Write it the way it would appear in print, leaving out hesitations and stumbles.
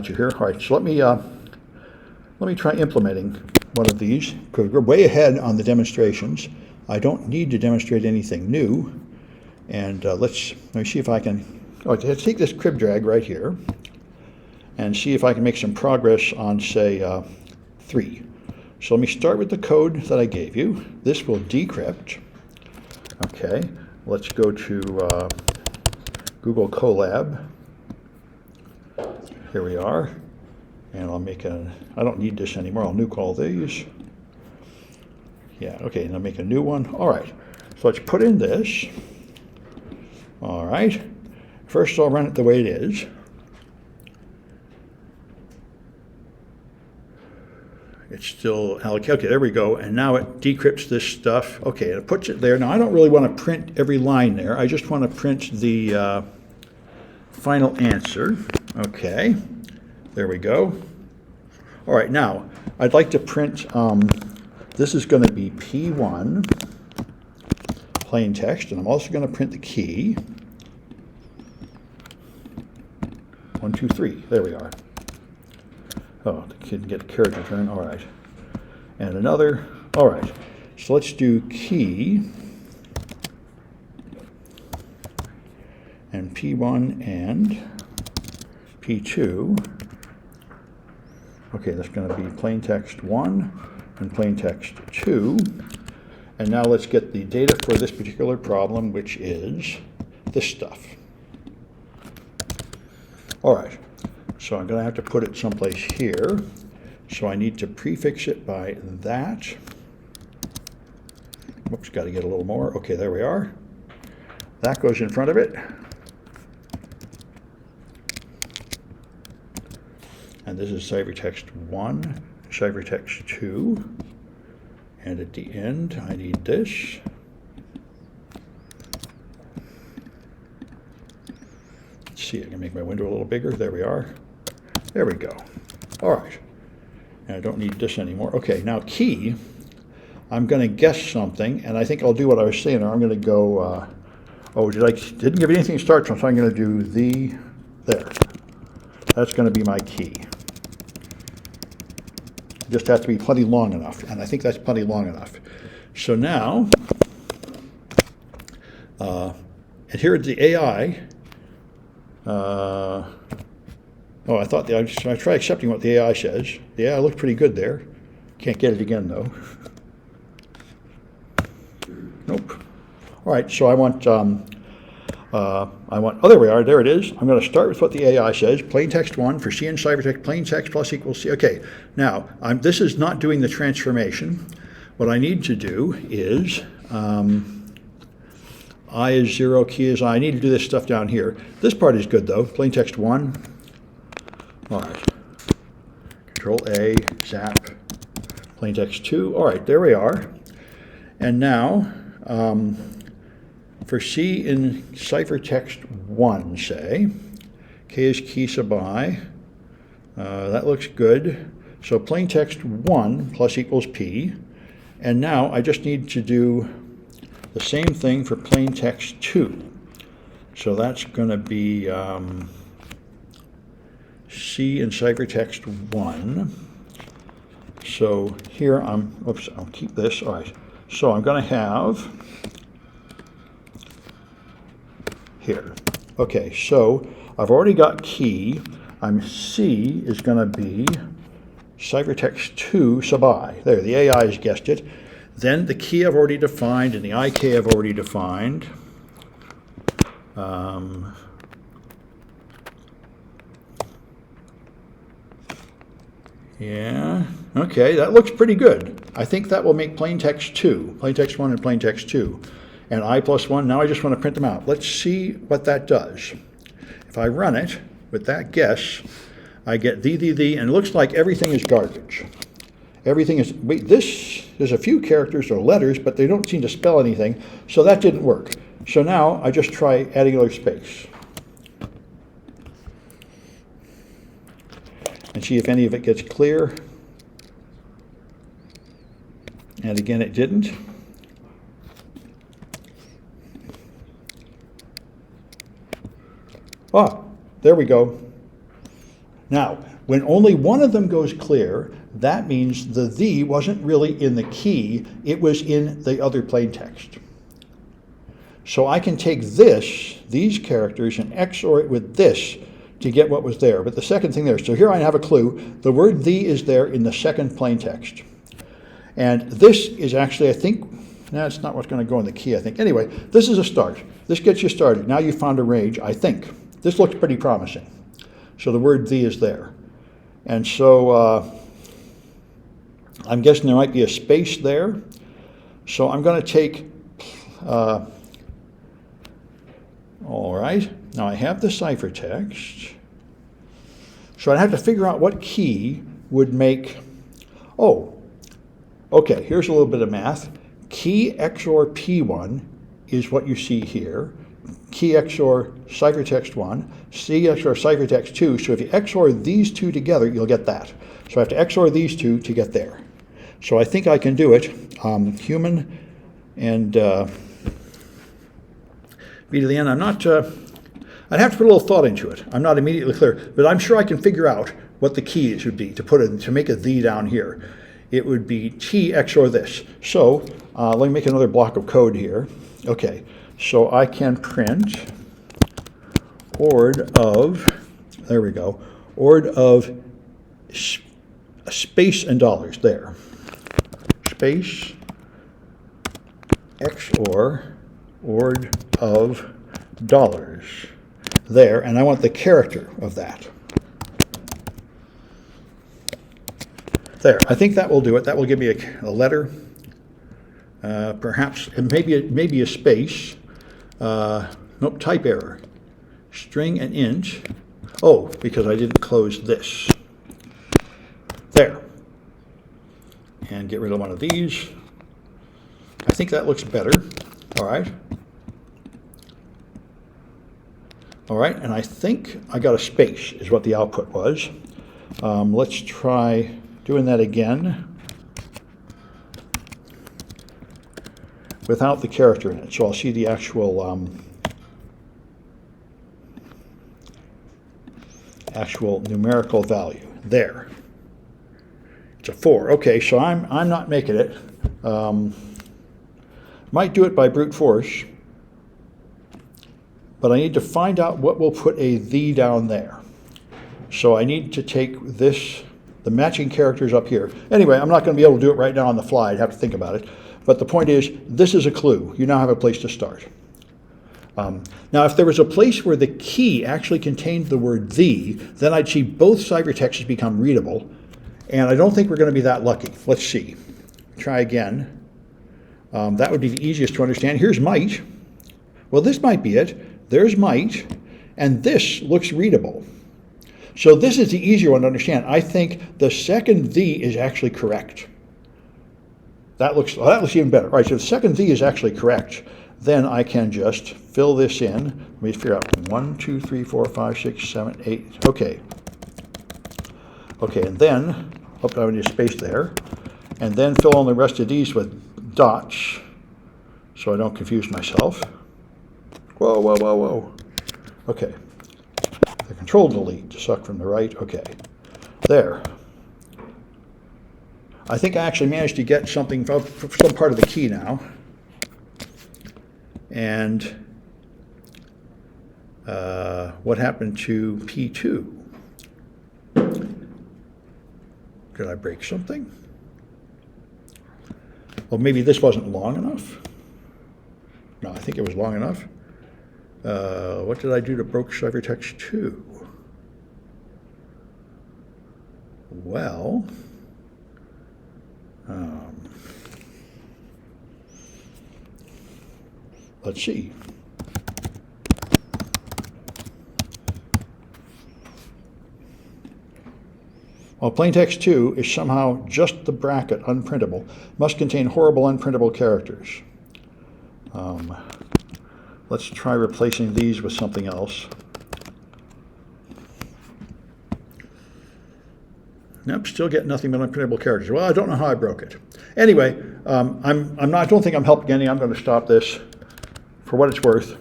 You here. All right, so let me try implementing one of these, because we're way ahead on the demonstrations. I don't need to demonstrate anything new. And let me see if I can, let's take this crib drag right here and see if I can make some progress on, say, 3. So let me start with the code that I gave you. This will decrypt. Okay, let's go to Google Colab. Here we are. And I'll make I don't need this anymore. I'll nuke all these. Yeah, okay, and I'll make a new one. All right, so let's put in this. All right, first I'll run it the way it is. It's still allocated. Okay, there we go. And now it decrypts this stuff. Okay, it puts it there. Now I don't really want to print every line there. I just want to print the final answer. Okay, there we go. All right, now I'd like to print, this is going to be P1, plain text, and I'm also going to print the key. 1, 2, 3, there we are. Oh, the kid didn't get a character turn, all right. And another, all right. So let's do key, and P1 and P2. Okay, that's going to be plain text 1 and plain text 2. And now let's get the data for this particular problem, which is this stuff. All right, so I'm going to have to put it someplace here. So I need to prefix it by that. Whoops, got to get a little more. Okay, there we are. That goes in front of it. And this is ciphertext 1, ciphertext 2. And at the end, I need this. Let's see, I can make my window a little bigger. There we are. There we go. All right. And I don't need this anymore. Okay, now key, I'm going to guess something, and I think I'll do what I was saying. I'm going to go, didn't give anything to start from, so I'm going to do there. That's going to be my key. Just have to be plenty long enough, and I think that's plenty long enough. So now, and here is the AI. I thought I try accepting what the AI says. The AI looks pretty good there. Can't get it again though. Nope. All right, so I want, oh, there we are, there it is. I'm going to start with what the AI says, plain text 1 for C in ciphertext, plain text plus equals C. Okay, now, this is not doing the transformation. What I need to do is, I is 0, key is I. I need to do this stuff down here. This part is good though, plain text 1. All right, Control A, zap, plain text 2. All right, there we are. And now, for C in ciphertext 1, say, K is key sub I. That looks good. So plain text 1 plus equals P. And now I just need to do the same thing for plain text 2. So that's going to be C in ciphertext 1. So here I'll keep this. All right. So I'm going to have here. Okay, so I've already got key. C is going to be ciphertext 2 sub I. There, the AI has guessed it. Then the key I've already defined and the IK I've already defined. Yeah, okay, that looks pretty good. I think that will make plain text 2, plain text 1 and plain text 2. And I plus 1, now I just want to print them out. Let's see what that does. If I run it with that guess, I get the, and it looks like everything is garbage. Everything is, there's a few characters or letters, but they don't seem to spell anything, so that didn't work. So now I just try adding another space. And see if any of it gets clear. And again, it didn't. Ah, there we go. Now, when only one of them goes clear, that means the wasn't really in the key, it was in the other plain text. So I can take these characters, and XOR it with this to get what was there. But the second thing there, so here I have a clue. The word the is there in the second plain text. And this is actually, I think, no, it's not what's going to go in the key, I think. Anyway, this is a start. This gets you started. Now you found a range, I think. This looks pretty promising. So the word the is there. And so I'm guessing there might be a space there. So I'm going to take, all right, now I have the ciphertext. So I'd have to figure out what key would make, okay, here's a little bit of math. Key XOR P1 is what you see here. Key XOR ciphertext 1, C XOR ciphertext 2. So if you XOR these two together, you'll get that. So I have to XOR these two to get there. So I think I can do it. Human and B to the N. I'm not, I'd have to put a little thought into it. I'm not immediately clear, but I'm sure I can figure out what the keys would be to make a the down here. It would be T XOR this. So let me make another block of code here. Okay, so I can print ord of, there we go, ord of space and dollars there. Space XOR ord of dollars there, and I want the character of that. There, I think that will do it. That will give me a letter, perhaps, and maybe a space. Nope, type error. String and int. Oh, because I didn't close this. There. And get rid of one of these. I think that looks better. All right. All right, and I think I got a space is what the output was. Let's try doing that again without the character in it. So I'll see the actual actual numerical value there. It's a 4. Okay, so I'm not making it. Might do it by brute force, but I need to find out what will put a the down there. So I need to take this, the matching characters up here. Anyway, I'm not going to be able to do it right now on the fly. I'd have to think about it. But the point is, this is a clue. You now have a place to start. Now, if there was a place where the key actually contained the word the, then I'd see both ciphertexts become readable. And I don't think we're going to be that lucky. Let's see. Try again. That would be the easiest to understand. Here's might. Well, this might be it. There's might, and this looks readable. So this is the easier one to understand. I think the second the is actually correct. That looks even better. All right, so the second the is actually correct. Then I can just fill this in. Let me figure out 1, 2, 3, 4, 5, 6, 7, 8. Okay. Okay, and then, I need a space there. And then fill in the rest of these with dots so I don't confuse myself. Whoa, whoa, whoa, whoa. Okay. The control delete to suck from the right. Okay. There. I think I actually managed to get something from some part of the key now. And what happened to P2? Did I break something? Well, maybe this wasn't long enough. No, I think it was long enough. What did I do to broke ciphertext 2? Well, let's see. Well, plaintext 2 is somehow just the bracket unprintable, must contain horrible unprintable characters. Let's try replacing these with something else. Nope, still get nothing but unprintable characters. Well, I don't know how I broke it. Anyway, I don't think I'm helping any. I'm going to stop this for what it's worth.